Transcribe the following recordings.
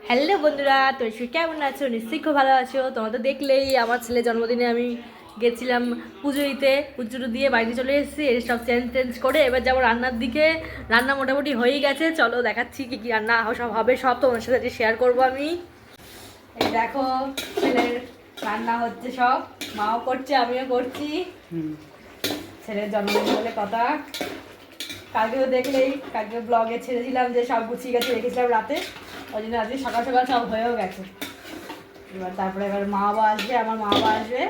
Hello বন্ধুরা, তো কেমন আছো? নিশ্চয়ই খুব ভালো আছো। তোমরা তো দেখলেই আমার ছেলের জন্মদিনে আমি গেছিলাম পুজো দিতে, পুজো দিয়ে বাড়িতে চলে এসেছি। এই সব চেঞ্জ করে এবার যাবো রান্নার দিকে। রান্না মোটামুটি হয়েই গেছে, চলো দেখাচ্ছি কী কী রান্না সব হবে, সব তোমার সাথে শেয়ার করবো আমি। এই দেখো ছেলের রান্না হচ্ছে, সব মাও করছে আমিও করছি। ছেলের জন্মদিন বলে কথা। কালকেও দেখলেই, কালকে ব্লগে ছেড়েছিলাম যে সব গুছিয়ে গেছে, রেখেছিলাম রাতে, ওই জন্য আজকে সকাল সকাল সব হয়েও গেছে। এবার মা বাবা আসবে, আমার মা বাবা আসবে,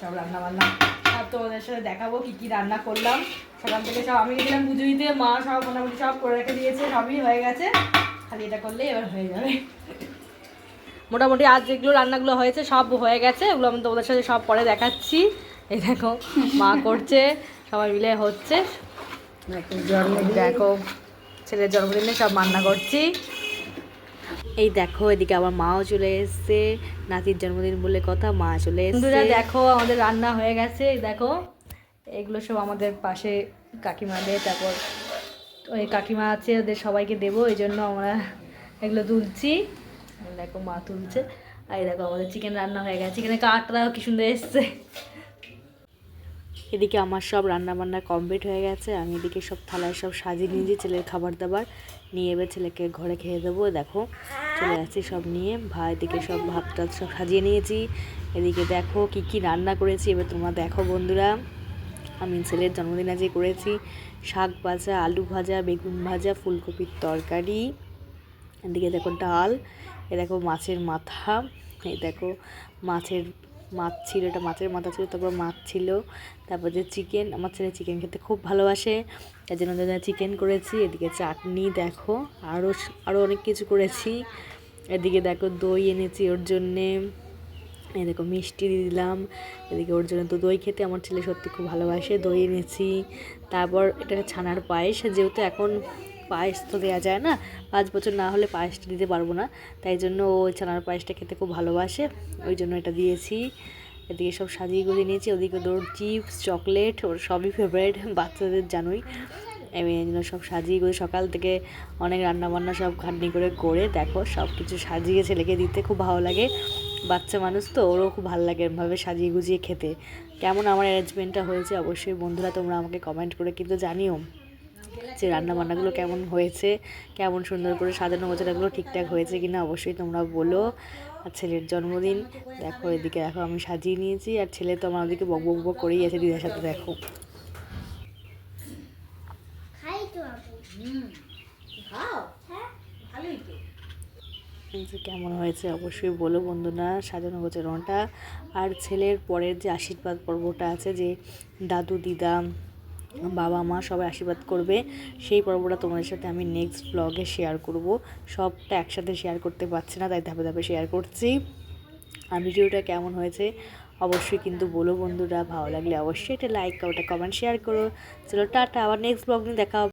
সব রান্না বান্না সব তোমাদের সাথে দেখাবো কি কি রান্না করলাম। সকাল থেকে সব আমি গেছিলাম পুজো দিতে, মা সব মোটামুটি সব করে রেখে দিয়েছে, সবই হয়ে গেছে, খালি এটা করলেই এবার হয়ে যাবে। মোটামুটি আজ যেগুলো রান্নাগুলো হয়েছে সব হয়ে গেছে, ওগুলো আমি তোমাদের সাথে সব পরে দেখাচ্ছি। এই দেখো মা করছে, সবাই মিলে হচ্ছে। দেখো ছেলের জন্মদিনে সব রান্না করছি। এই দেখো এদিকে আমার মাও চলে এসছে, নাতির জন্মদিন বলে কথা, মা চলে এসছে। দেখো আমাদের রান্না হয়ে গেছে। এই দেখো এগুলো সব আমাদের পাশে কাকিমাদের, তারপর ওই কাকিমা আছে, ওদের সবাইকে দেবো, এই জন্য আমরা এগুলো তুলছি। দেখো মা তুলছে। আর এই দেখো আমাদের চিকেন রান্না হয়ে গেছে, চিকেনের কাঠটাও কি সুন্দর এসছে। এদিকে আমার সব রান্না বান্না কমপ্লিট হয়ে গেছে। আমি এদিকে সব থালায় সব সাজিয়ে নিয়েছি ছেলের খাবার দাবার নিয়ে, এবার ছেলেকে ঘরে খেয়ে দেবো। দেখো চলে আসছি সব নিয়ে, ভাই এদিকে সব ভাতটা সব সাজিয়ে নিয়েছি। এদিকে দেখো কি কি রান্না করেছি, এবার তোমরা দেখো বন্ধুরা। আমি ছেলের জন্মদিন আজকে করেছি শাক ভাজা, আলু ভাজা, বেগুন ভাজা, ফুলকপির তরকারি। এদিকে দেখো ডাল, এ দেখো মাছের মাথা, এই দেখো মাছ ছিল, এটা মাছের মাথা ছিল, তারপর মাছ ছিল, তারপর যে চিকেন, আমার ছেলে চিকেন খেতে খুব ভালোবাসে, তার জন্য চিকেন করেছি। এদিকে চাটনি, দেখো আরও অনেক কিছু করেছি। এদিকে দেখো দই এনেছি ওর জন্যে, এই দেখো মিষ্টি দিলাম। এদিকে ওর জন্য তো দই খেতে আমার ছেলে সত্যি খুব ভালোবাসে, দই এনেছি। তারপর এটা ছানার পায়েস, যেহেতু এখন পায়েস তো দেওয়া যায় না, 5 বছর না হলে পায়েসটা দিতে পারবো না, তাই জন্য ওই ছানার পায়েসটা খেতে খুব ভালোবাসে, ওই জন্য এটা দিয়েছি। এদিকে সব সাজিয়ে গুজিয়ে নিয়েছি। ওদিকে ওর চিপস, চকলেট, ওর সবই ফেভারিট, বাচ্চাদের জানোই। আমি এই জন্য সব সাজিয়ে গুজিয়ে সকাল থেকে অনেক রান্নাবান্না সব খাটনি করে দেখো সব কিছু সাজিয়ে ছেলেকে দিতে খুব ভালো লাগে। বাচ্চা মানুষ তো, ওরও খুব ভালো লাগে এরমভাবে সাজিয়ে গুজিয়ে খেতে। কেমন আমার অ্যারেঞ্জমেন্টটা হয়েছে অবশ্যই বন্ধুরা তোমরা আমাকে কমেন্ট করে কিন্তু জানিও যে রান্নাবান্নাগুলো কেমন হয়েছে, কেমন সুন্দর করে সাজানো গোছানোগুলো ঠিকঠাক হয়েছে কিনা অবশ্যই তোমরা বলো। আর ছেলের জন্মদিন দেখো, এদিকে দেখো আমি সাজিয়ে নিয়েছি, আর ছেলে তো আমার ওদিকে বক বক বক করেই আছে দিদার সাথে। দেখো কেমন হয়েছে অবশ্যই বলো বন্ধুরা সাজানো গোছানোটা। আর ছেলের পরের যে আশীর্বাদ পর্বটা আছে, যে দাদু দিদা বাবা মা সবাই আশীর্বাদ করবে, সেই পর্বটা তোমাদের সাথে আমি নেক্সট ব্লগে শেয়ার করব। সবটা একসাথে শেয়ার করতে পারছি না, তাই ধাপে ধাপে শেয়ার করছি। আর ভিডিওটা কেমন হয়েছে অবশ্যই কিন্তু বলো বন্ধুরা, ভালো লাগলে অবশ্যই এটা লাইক, ওটা কমেন্ট, শেয়ার করো। চলো টাটা, আবার নেক্সট ব্লগ নিয়ে দেখা হবে।